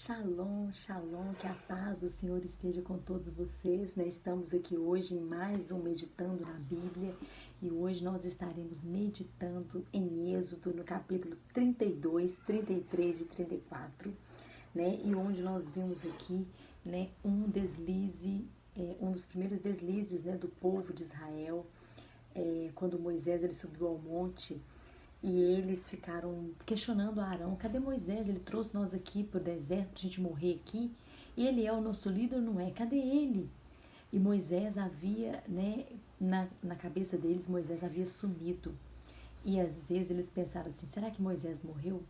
Shalom, shalom, que a paz do Senhor esteja com todos vocês, né? Estamos aqui hoje em mais um Meditando na Bíblia e hoje nós estaremos meditando em Êxodo no capítulo 32, 33 e 34, né? E onde nós vimos aqui, né, um deslize, um dos primeiros deslizes, né, do povo de Israel, quando Moisés ele subiu ao monte. E eles ficaram questionando a Arão: cadê Moisés? Ele trouxe nós aqui para o deserto para a gente morrer aqui. E ele é o nosso líder, não é? Cadê ele? E Moisés havia, né, na cabeça deles, Moisés havia sumido. E às vezes eles pensaram assim: será que Moisés morreu?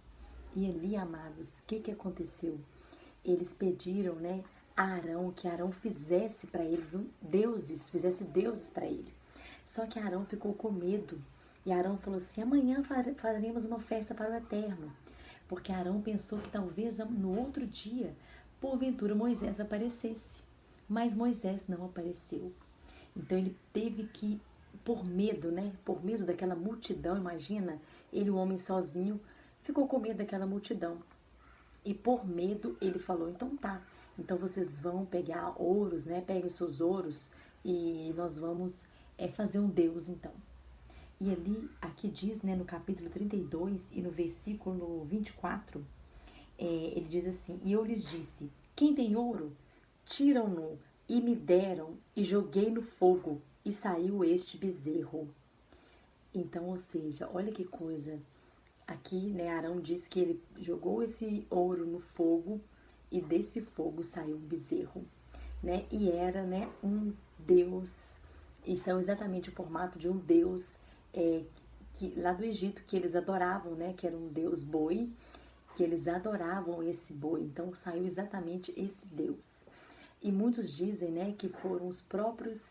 E ali, amados, o que aconteceu? Eles pediram, né, a Arão que Arão fizesse para eles fizesse deuses para ele. Só que Arão ficou com medo. E Arão falou assim: amanhã faremos uma festa para o Eterno. Porque Arão pensou que talvez no outro dia, porventura, Moisés aparecesse. Mas Moisés não apareceu. Então ele teve que, por medo, né? Por medo daquela multidão, imagina, ele, um homem sozinho, ficou com medo daquela multidão. E por medo ele falou: então tá, então vocês vão pegar ouros, né? Peguem os seus ouros e nós vamos fazer um Deus então. E ali, aqui diz, né, no capítulo 32 e no versículo 24, ele diz assim: e eu lhes disse: quem tem ouro, tiram-no, e me deram, e joguei no fogo, e saiu este bezerro. Então, ou seja, olha que coisa. Aqui, né, Arão diz que ele jogou esse ouro no fogo, e desse fogo saiu um bezerro, né? E era, né, um Deus, e são exatamente o formato de um Deus lá do Egito, que eles adoravam, né? Que era um deus boi, que eles adoravam esse boi. Então saiu exatamente esse Deus. E muitos dizem, né, que foram os próprios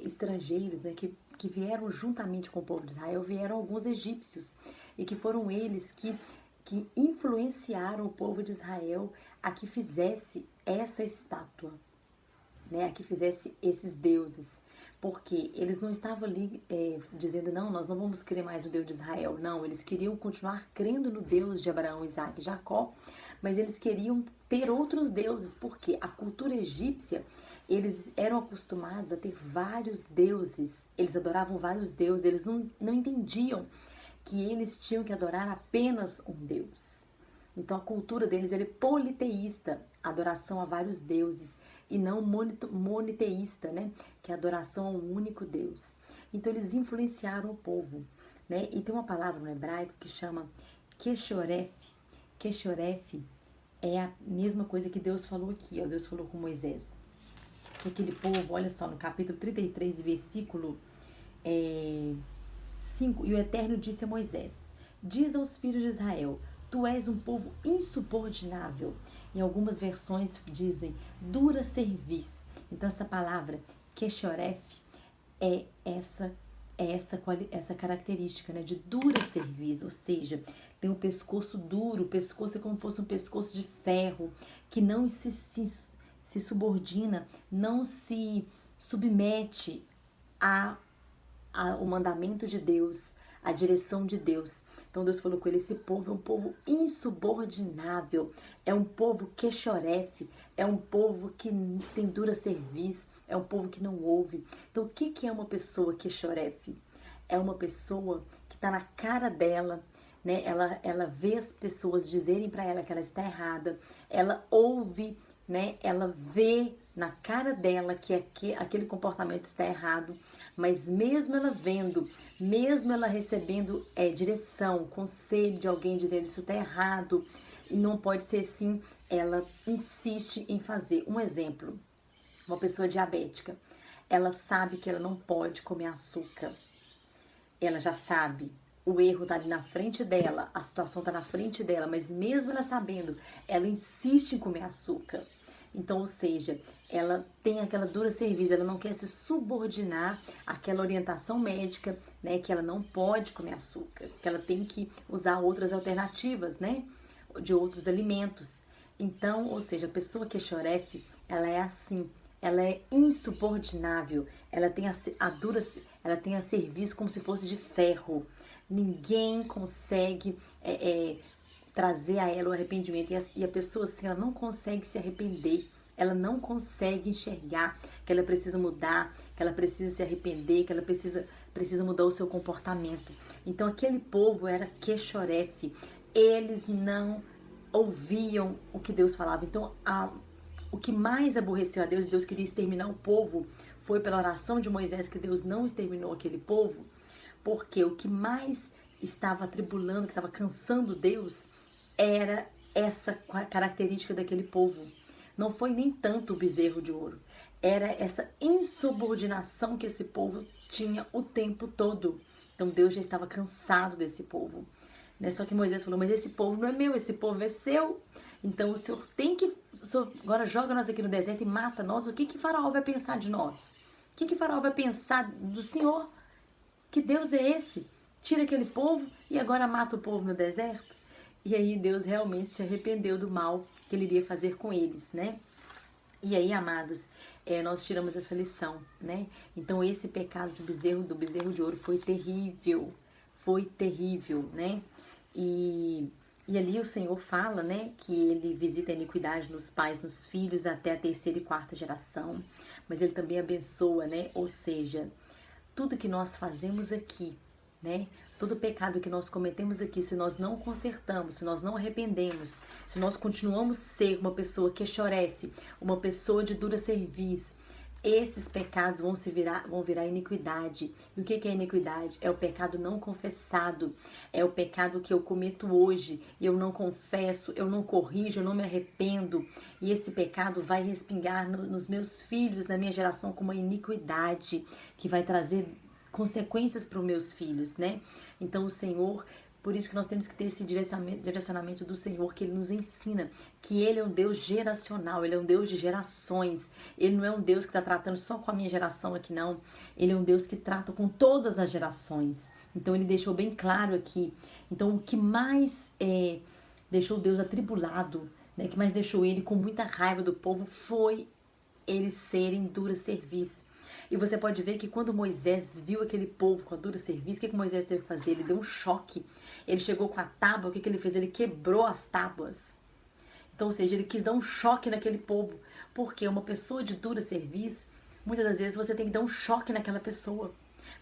estrangeiros, né, que vieram juntamente com o povo de Israel, vieram alguns egípcios, e que foram eles que influenciaram o povo de Israel a que fizesse essa estátua, né, a que fizesse esses deuses. Porque eles não estavam ali dizendo: não, nós não vamos crer mais no Deus de Israel. Não, eles queriam continuar crendo no Deus de Abraão, Isaac e Jacó, mas eles queriam ter outros deuses, porque a cultura egípcia, eles eram acostumados a ter vários deuses, eles adoravam vários deuses, eles não entendiam que eles tinham que adorar apenas um Deus. Então a cultura deles é politeísta, adoração a vários deuses, e não monoteísta, né? Que é a adoração ao único Deus. Então eles influenciaram o povo, né? E tem uma palavra no hebraico que chama Keshoref. Keshoref é a mesma coisa que Deus falou aqui, ó. Deus falou com Moisés. Que aquele povo, olha só, no capítulo 33, versículo 5, e o Eterno disse a Moisés: diz aos filhos de Israel: tu és um povo insubordnável. Em algumas versões dizem dura cerviz. Então essa palavra Keshoref é essa característica, né, de dura cerviz, ou seja, tem um pescoço duro, o pescoço é como se fosse um pescoço de ferro, que não se subordina, não se submete ao mandamento de Deus, a direção de Deus. Então Deus falou com ele: esse povo é um povo insubordinável, é um povo queixoref, é um povo que tem dura cerviz, é um povo que não ouve. Então o que é uma pessoa queixoref? É uma pessoa que está na cara dela, né? Ela vê as pessoas dizerem para ela que ela está errada, ela ouve, né? Ela vê na cara dela que aquele comportamento está errado, mas mesmo ela vendo, mesmo ela recebendo direção, conselho de alguém dizendo isso está errado e não pode ser assim, ela insiste em fazer. Um exemplo: uma pessoa diabética, ela sabe que ela não pode comer açúcar, ela já sabe, o erro está ali na frente dela, a situação está na frente dela, mas mesmo ela sabendo, ela insiste em comer açúcar. Então, ou seja, ela tem aquela dura cerviz, ela não quer se subordinar àquela orientação médica, né, que ela não pode comer açúcar, que ela tem que usar outras alternativas, né, de outros alimentos. Então, ou seja, a pessoa que é xoref, ela é assim, ela é insubordinável, ela tem ela tem a cerviz como se fosse de ferro. Ninguém consegue trazer a ela o arrependimento. E a pessoa, assim, ela não consegue se arrepender. Ela não consegue enxergar que ela precisa mudar, que ela precisa se arrepender, que ela precisa mudar o seu comportamento. Então, aquele povo era queixorefe. Eles não ouviam o que Deus falava. Então, o que mais aborreceu a Deus, Deus queria exterminar o povo, foi pela oração de Moisés que Deus não exterminou aquele povo, porque o que mais estava atribulando, que estava cansando Deus, era essa característica daquele povo. Não foi nem tanto o bezerro de ouro, era essa insubordinação que esse povo tinha o tempo todo. Então Deus já estava cansado desse povo. Né? Só que Moisés falou, mas esse povo não é meu, esse povo é seu. Então o Senhor tem que... Agora joga nós aqui no deserto e mata nós. O que Faraó vai pensar de nós? O que Faraó vai pensar do Senhor? Que Deus é esse? Tira aquele povo e agora mata o povo no deserto? E aí Deus realmente se arrependeu do mal que ele iria fazer com eles, né? E aí, amados, nós tiramos essa lição, né? Então esse pecado do bezerro de ouro foi terrível, né? E ali o Senhor fala, né, que ele visita a iniquidade nos pais, nos filhos, até a terceira e quarta geração, mas ele também abençoa, né? Ou seja, tudo que nós fazemos aqui, né? Todo pecado que nós cometemos aqui, se nós não consertamos, se nós não arrependemos, se nós continuamos a ser uma pessoa queixorefe, uma pessoa de dura cerviz, esses pecados vão virar iniquidade. E o que é iniquidade? É o pecado não confessado, é o pecado que eu cometo hoje e eu não confesso, eu não corrijo, eu não me arrependo. E esse pecado vai respingar nos meus filhos, na minha geração, como uma iniquidade que vai trazer consequências para os meus filhos, né? Então o Senhor, por isso que nós temos que ter esse direcionamento do Senhor, que Ele nos ensina que Ele é um Deus geracional, Ele é um Deus de gerações. Ele não é um Deus que está tratando só com a minha geração aqui, não. Ele é um Deus que trata com todas as gerações. Então Ele deixou bem claro aqui. Então o que mais deixou Deus atribulado, né, que mais deixou Ele com muita raiva do povo, foi eles serem dura serviço. E você pode ver que quando Moisés viu aquele povo com a dura serviço, o que Moisés teve que fazer? Ele deu um choque. Ele chegou com a tábua, o que ele fez? Ele quebrou as tábuas. Então, ou seja, ele quis dar um choque naquele povo. Porque uma pessoa de dura serviço, muitas das vezes você tem que dar um choque naquela pessoa.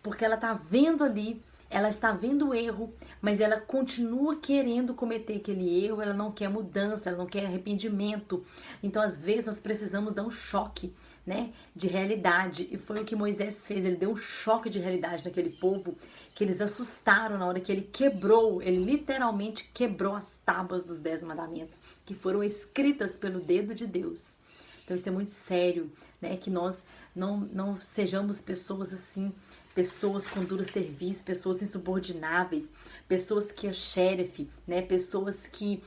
Porque ela está vendo ali, ela está vendo o erro, mas ela continua querendo cometer aquele erro, ela não quer mudança, ela não quer arrependimento. Então, às vezes, nós precisamos dar um choque, né, de realidade. E foi o que Moisés fez, ele deu um choque de realidade naquele povo, que eles assustaram na hora que ele quebrou, ele literalmente quebrou as tábuas dos 10 mandamentos, que foram escritas pelo dedo de Deus. Então isso é muito sério, né, que nós não sejamos pessoas assim, pessoas com duro serviço, pessoas insubordináveis, pessoas que é xerefe, né, pessoas que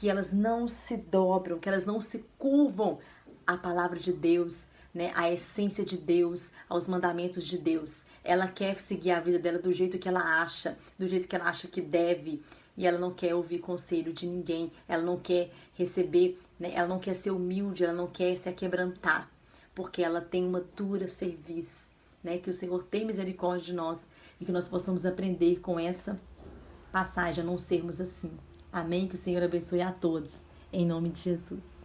elas não se dobram, que elas não se curvam à palavra de Deus, né, à essência de Deus, aos mandamentos de Deus. Ela quer seguir a vida dela do jeito que ela acha, do jeito que ela acha que deve, e ela não quer ouvir conselho de ninguém, ela não quer receber, né, ela não quer ser humilde, ela não quer se aquebrantar, porque ela tem uma dura serviço, né, que o Senhor tem misericórdia de nós e que nós possamos aprender com essa passagem a não sermos assim. Amém? Que o Senhor abençoe a todos, em nome de Jesus.